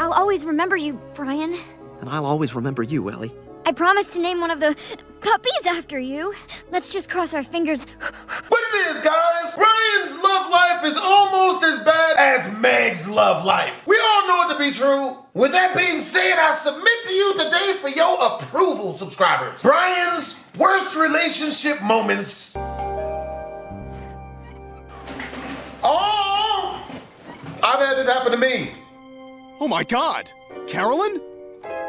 I'll always remember you, Brian. And I'll always remember you, Ellie. I promised to name one of the puppies after you. Let's just cross our fingers. What it is, guys? Brian's love life is almost as bad as Meg's love life. We all know it to be true. With that being said, I submit to you today for your approval, subscribers, Brian's worst relationship moments. Oh! I've had this happen to me. Oh my God! Carolyn?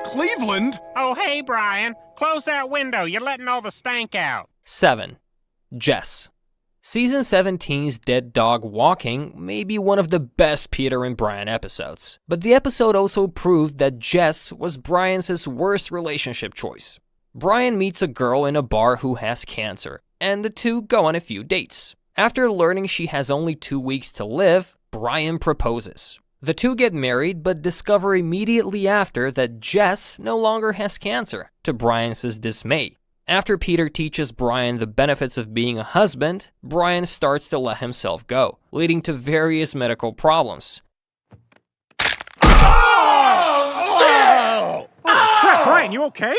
Cleveland? Oh, hey, Brian. Close that window. You're letting all the stank out. 7. Jess. Season 17's Dead Dog Walking may be one of the best Peter and Brian episodes, but the episode also proved that Jess was Brian's worst relationship choice. Brian meets a girl in a bar who has cancer, and the two go on a few dates. After learning she has only 2 weeks to live, Brian proposes. The two get married, but discover immediately after that Jess no longer has cancer, to Brian's dismay. After Peter teaches Brian the benefits of being a husband, Brian starts to let himself go, leading to various medical problems. Oh, shit! Oh, crap, Brian, you okay?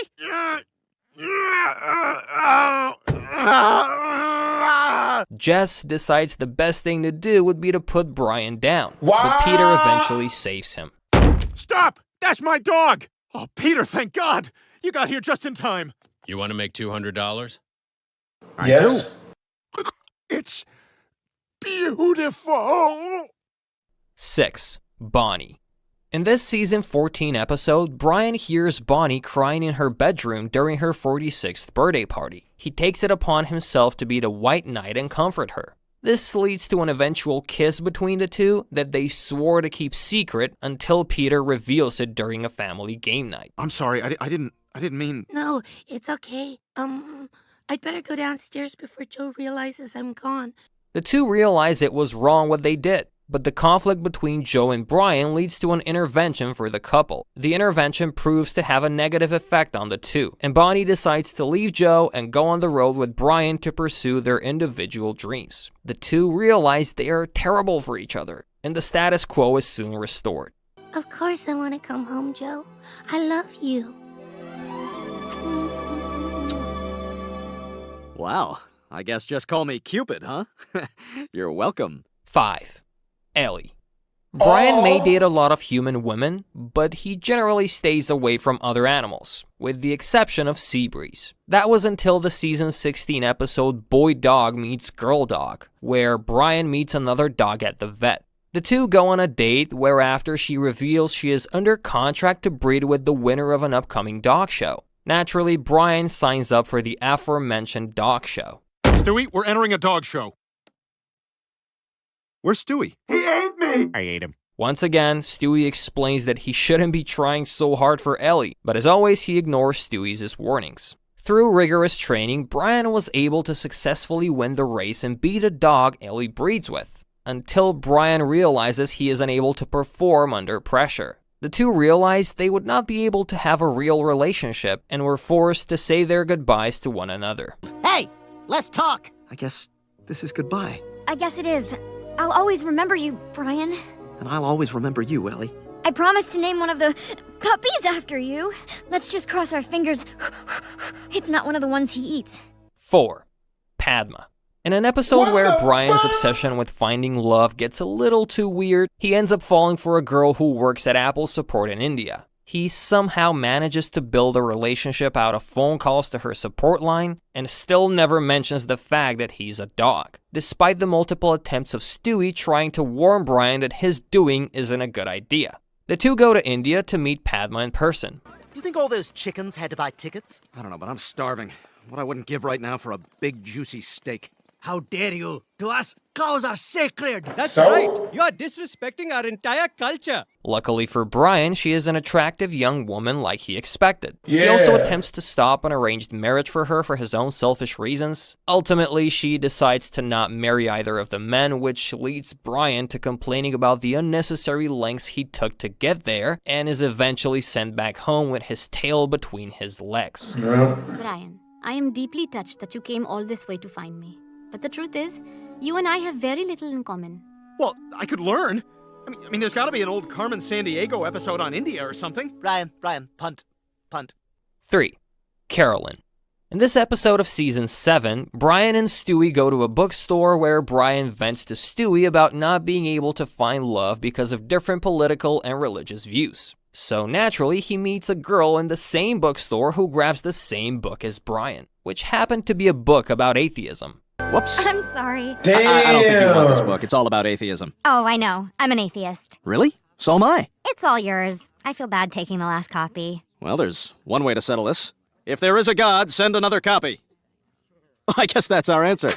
Jess decides the best thing to do would be to put Brian down, but Peter eventually saves him. Stop! That's my dog! Oh, Peter, thank God! You got here just in time. You want to make $200? Yes. It's beautiful! 6. Bonnie. In this season 14 episode, Brian hears Bonnie crying in her bedroom during her 46th birthday party. He takes it upon himself to be the White Knight and comfort her. This leads to an eventual kiss between the two that they swore to keep secret until Peter reveals it during a family game night. I'm sorry, I didn't mean... No, it's okay. I'd better go downstairs before Joe realizes I'm gone. The two realize it was wrong what they did, but the conflict between Joe and Brian leads to an intervention for the couple. The intervention proves to have a negative effect on the two, and Bonnie decides to leave Joe and go on the road with Brian to pursue their individual dreams. The two realize they are terrible for each other, and the status quo is soon restored. Of course I want to come home, Joe. I love you. Wow, I guess just call me Cupid, huh? You're welcome. 5. Ellie. Brian may date a lot of human women, but he generally stays away from other animals, with the exception of sea breeze. That was until the season 16 episode Boy Dog Meets Girl Dog, where Brian meets another dog at the vet. The two go on a date whereafter she reveals she is under contract to breed with the winner of an upcoming dog show. Naturally, Brian signs up for the aforementioned dog show. Stewie, we're entering a dog show. Where's Stewie? He ate me! I ate him. Once again, Stewie explains that he shouldn't be trying so hard for Ellie, but as always, he ignores Stewie's warnings. Through rigorous training, Brian was able to successfully win the race and beat a dog Ellie breeds with, until Brian realizes he is unable to perform under pressure. The two realized they would not be able to have a real relationship and were forced to say their goodbyes to one another. Hey, let's talk. I guess this is goodbye. I guess it is. I'll always remember you, Brian. And I'll always remember you, Ellie. I promised to name one of the puppies after you. Let's just cross our fingers. It's not one of the ones he eats. 4. Padma. In an episode where Brian's obsession with finding love gets a little too weird, he ends up falling for a girl who works at Apple support in India. He somehow manages to build a relationship out of phone calls to her support line and still never mentions the fact that he's a dog, despite the multiple attempts of Stewie trying to warn Brian that his doing isn't a good idea. The two go to India to meet Padma in person. Do you think all those chickens had to buy tickets? I don't know, but I'm starving. What I wouldn't give right now for a big, juicy steak. How dare you? To us, cows are sacred. That's right. You are disrespecting our entire culture. Luckily for Brian, she is an attractive young woman like he expected. He also attempts to stop an arranged marriage for her for his own selfish reasons. Ultimately, she decides to not marry either of the men, which leads Brian to complaining about the unnecessary lengths he took to get there, and is eventually sent back home with his tail between his legs. Brian, I am deeply touched that you came all this way to find me. But the truth is, you and I have very little in common. Well, I could learn. I mean, there's gotta be an old Carmen Sandiego episode on India or something. Brian, punt. 3. Carolyn. In this episode of Season 7, Brian and Stewie go to a bookstore where Brian vents to Stewie about not being able to find love because of different political and religious views. So naturally, he meets a girl in the same bookstore who grabs the same book as Brian, which happened to be a book about atheism. Whoops. I'm sorry. Damn. I don't think you want this book. It's all about atheism. Oh, I know. I'm an atheist. Really? So am I. It's all yours. I feel bad taking the last copy. Well, there's one way to settle this. If there is a God, send another copy. I guess that's our answer.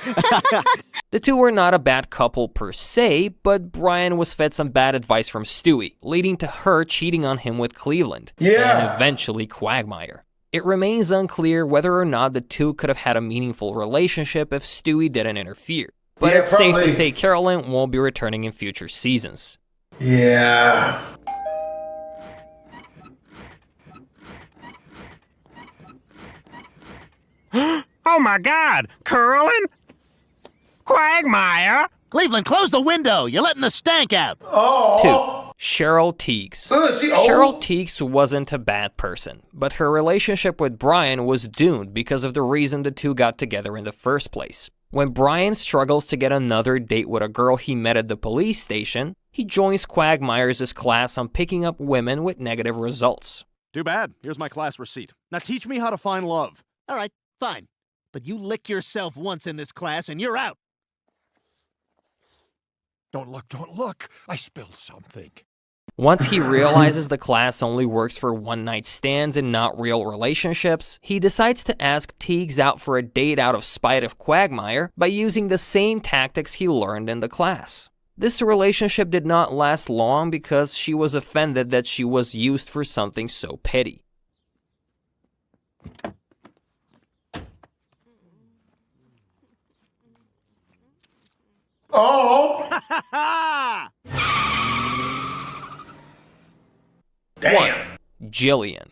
The two were not a bad couple per se, but Brian was fed some bad advice from Stewie, leading to her cheating on him with Cleveland, and eventually Quagmire. It remains unclear whether or not the two could have had a meaningful relationship if Stewie didn't interfere, but it's safe to say Carolyn won't be returning in future seasons. Yeah. Oh my god! Curlin? Quagmire? Cleveland, close the window. You're letting the stank out. Oh. 2. Cheryl Teagues. She old? Cheryl Teagues wasn't a bad person, but her relationship with Brian was doomed because of the reason the two got together in the first place. When Brian struggles to get another date with a girl he met at the police station, he joins Quagmire's class on picking up women with negative results. Too bad. Here's my class receipt. Now teach me how to find love. All right, fine. But you lick yourself once in this class and you're out. Don't look. I spilled something. Once he realizes the class only works for one-night stands and not real relationships, he decides to ask Teagues out for a date out of spite of Quagmire by using the same tactics he learned in the class. This relationship did not last long because she was offended that she was used for something so petty. Oh. Damn. 1. Jillian.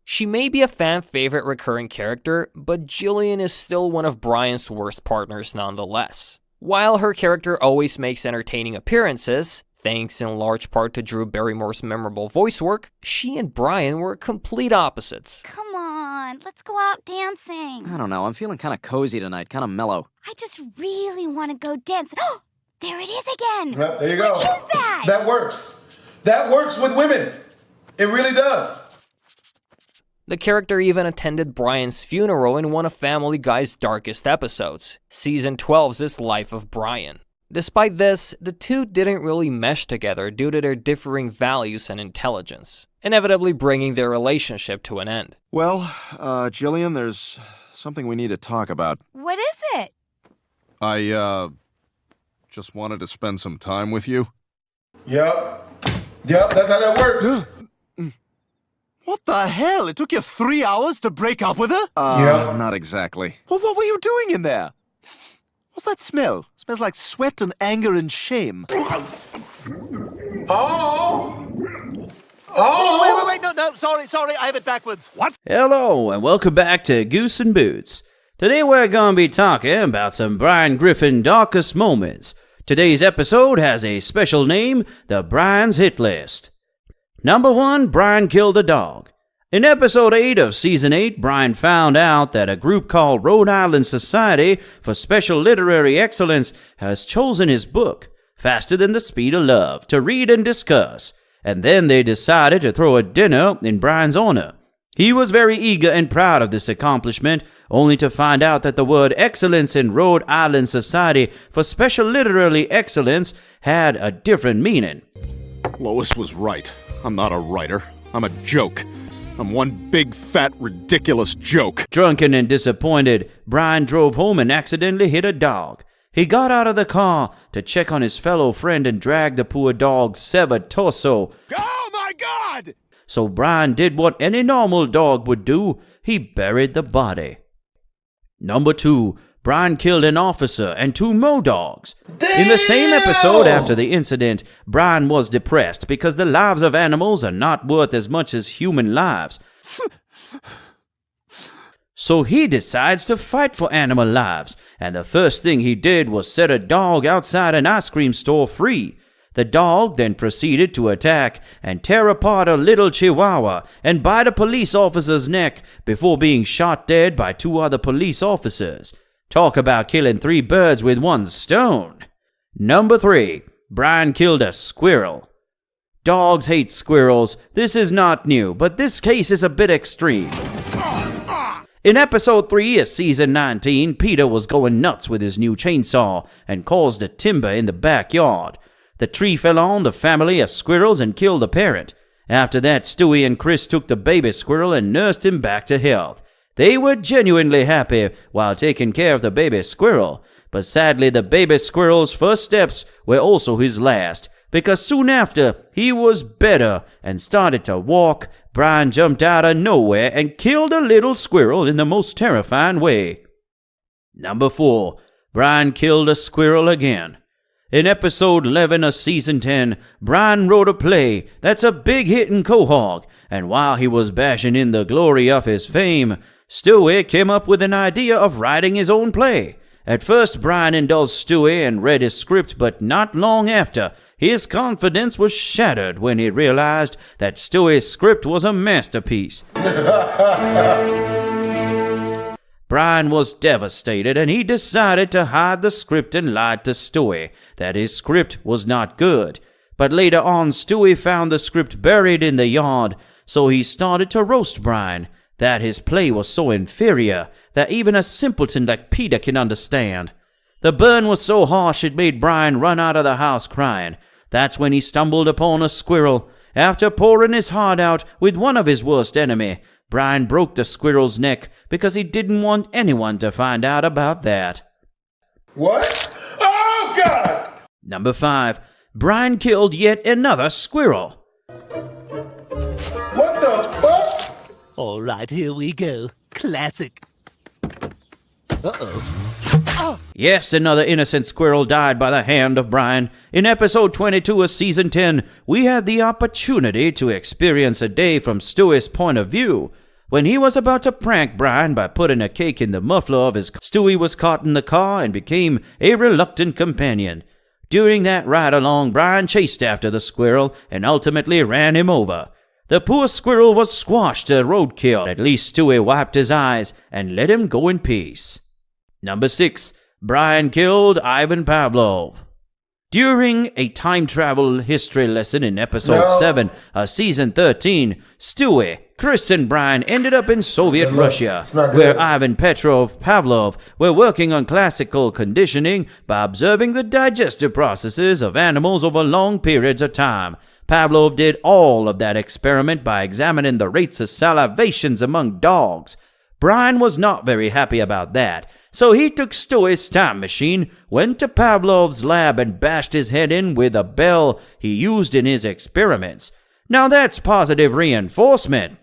She may be a fan favorite recurring character, but Jillian is still one of Brian's worst partners nonetheless. While her character always makes entertaining appearances, thanks in large part to Drew Barrymore's memorable voice work, she and Brian were complete opposites. Come on, let's go out dancing. I don't know. I'm feeling kind of cozy tonight, kind of mellow. I just really want to go dance. Oh, there it is again. Yep, there you go. What is that? That works. That works with women. It really does. The character even attended Brian's funeral in one of Family Guy's darkest episodes, Season 12's Life of Brian. Despite this, the two didn't really mesh together due to their differing values and intelligence, inevitably bringing their relationship to an end. Well, Jillian, there's something we need to talk about. What is it? I, just wanted to spend some time with you. Yep, that's how that works. What the hell? It took you 3 hours to break up with her? Not exactly. Well, what were you doing in there? What's that smell? It smells like sweat and anger and shame. Oh! Wait, no, sorry, I have it backwards. What? Hello, and welcome back to Goose and Boots. Today we're gonna be talking about some Brian Griffin darkest moments. Today's episode has a special name, the Brian's Hit List. Number 1, Brian killed a dog. In episode 8 of season 8, Brian found out that a group called Rhode Island Society for Special Literary Excellence has chosen his book, Faster Than the Speed of Love, to read and discuss, and then they decided to throw a dinner in Brian's honor. He was very eager and proud of this accomplishment, only to find out that the word excellence in Rhode Island Society for Special Literary Excellence had a different meaning. Lois was right. I'm not a writer. I'm a joke. I'm one big, fat, ridiculous joke. Drunken and disappointed, Brian drove home and accidentally hit a dog. He got out of the car to check on his fellow friend and dragged the poor dog's severed torso. Oh my God! So Brian did what any normal dog would do. He buried the body. Number 2, Brian killed an officer and 2 more dogs. Damn! In the same episode after the incident, Brian was depressed because the lives of animals are not worth as much as human lives. So he decides to fight for animal lives, and the first thing he did was set a dog outside an ice cream store free. The dog then proceeded to attack and tear apart a little chihuahua and bite a police officer's neck before being shot dead by 2 other police officers. Talk about killing 3 birds with 1 stone. Number 3. Brian killed a squirrel. Dogs hate squirrels. This is not new, but this case is a bit extreme. In episode 3 of season 19, Peter was going nuts with his new chainsaw and caused a timber in the backyard. The tree fell on the family of squirrels and killed the parent. After that, Stewie and Chris took the baby squirrel and nursed him back to health. They were genuinely happy while taking care of the baby squirrel, but sadly the baby squirrel's first steps were also his last, because soon after he was better and started to walk, Brian jumped out of nowhere and killed a little squirrel in the most terrifying way. Number 4. Brian killed a squirrel again. In episode 11 of season 10, Brian wrote a play that's a big hit in Quahog, and while he was bashing in the glory of his fame, Stewie came up with an idea of writing his own play. At first, Brian indulged Stewie and read his script, but not long after, his confidence was shattered when he realized that Stewie's script was a masterpiece. Brian was devastated, and he decided to hide the script and lied to Stewie that his script was not good. But later on, Stewie found the script buried in the yard, so he started to roast Brian, that his play was so inferior that even a simpleton like Peter can understand. The burn was so harsh it made Brian run out of the house crying. That's when he stumbled upon a squirrel. After pouring his heart out with one of his worst enemy, Brian broke the squirrel's neck because he didn't want anyone to find out about that. What? Oh, God! Number 5. Brian killed yet another squirrel. What the fuck? All right, here we go. Classic. Uh-oh. Yes, another innocent squirrel died by the hand of Brian. In episode 22 of season 10, we had the opportunity to experience a day from Stewie's point of view. When he was about to prank Brian by putting a cake in the muffler of his car, Stewie was caught in the car and became a reluctant companion. During that ride along, Brian chased after the squirrel and ultimately ran him over. The poor squirrel was squashed to roadkill. At least Stewie wiped his eyes and let him go in peace. Number 6. Brian killed Ivan Pavlov. During a time travel history lesson in episode 7 of season 13, Stewie, Chris, and Brian ended up in Soviet Russia, where Ivan Pavlov were working on classical conditioning by observing the digestive processes of animals over long periods of time. Pavlov did all of that experiment by examining the rates of salivations among dogs. Brian was not very happy about that, so he took Stewie's time machine, went to Pavlov's lab, and bashed his head in with a bell he used in his experiments. Now that's positive reinforcement.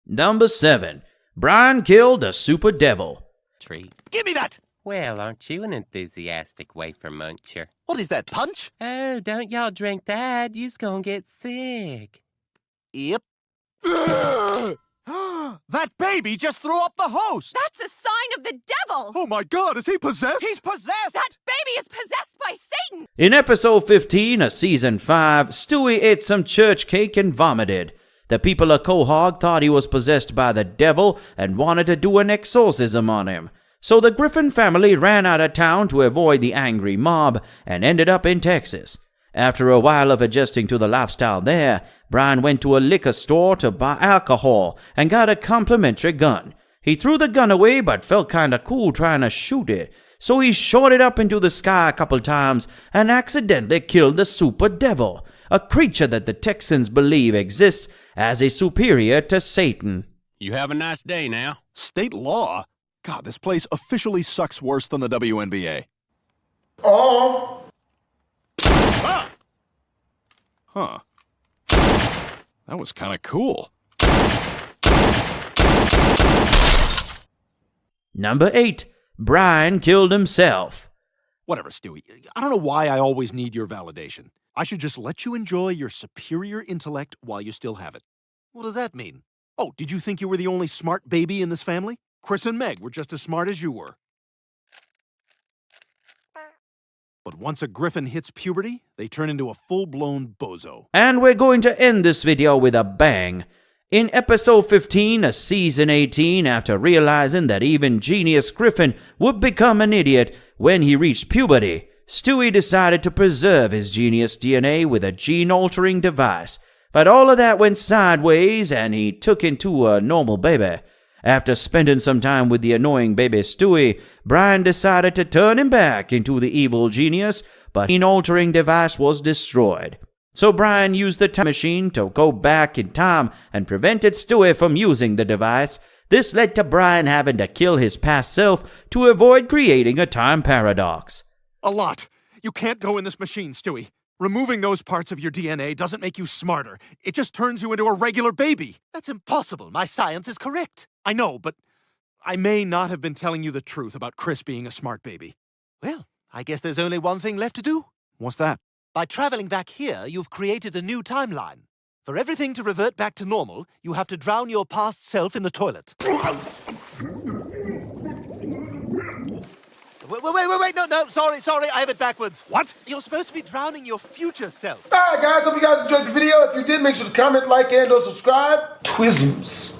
Number 7. Brian killed a super devil. Treat. Give me that! Well, aren't you an enthusiastic wafer muncher? What is that, punch? Oh, don't y'all drink that. You's gonna get sick. Yep. That baby just threw up the host! That's a sign of the devil! Oh my God, is he possessed? He's possessed! That baby is possessed by Satan! In episode 15 of season 5, Stewie ate some church cake and vomited. The people of Quahog thought he was possessed by the devil and wanted to do an exorcism on him. So the Griffin family ran out of town to avoid the angry mob and ended up in Texas. After a while of adjusting to the lifestyle there, Brian went to a liquor store to buy alcohol and got a complimentary gun. He threw the gun away but felt kinda cool trying to shoot it, so he shot it up into the sky a couple times and accidentally killed the super devil, a creature that the Texans believe exists as a superior to Satan. You have a nice day now. State law? God, this place officially sucks worse than the WNBA. Oh. Ah! Huh. That was kind of cool. Number 8. Brian killed himself. Whatever, Stewie. I don't know why I always need your validation. I should just let you enjoy your superior intellect while you still have it. What does that mean? Oh, did you think you were the only smart baby in this family? Chris and Meg were just as smart as you were. But once a griffin hits puberty, they turn into a full-blown bozo. And we're going to end this video with a bang. In episode 15 of season 18, after realizing that even genius Griffin would become an idiot when he reached puberty, Stewie decided to preserve his genius DNA with a gene-altering device. But all of that went sideways and he took into a normal baby. After spending some time with the annoying baby Stewie, Brian decided to turn him back into the evil genius, but the gene-altering device was destroyed. So Brian used the time machine to go back in time and prevented Stewie from using the device. This led to Brian having to kill his past self to avoid creating a time paradox. A lot. You can't go in this machine, Stewie. Removing those parts of your DNA doesn't make you smarter. It just turns you into a regular baby. That's impossible. My science is correct. I know, but I may not have been telling you the truth about Chris being a smart baby. Well, I guess there's only one thing left to do. What's that? By traveling back here, you've created a new timeline. For everything to revert back to normal, you have to drown your past self in the toilet. Wait, no, sorry, I have it backwards. What? You're supposed to be drowning your future self. Alright guys, hope you guys enjoyed the video. If you did, make sure to comment, like, and or subscribe. Twisms.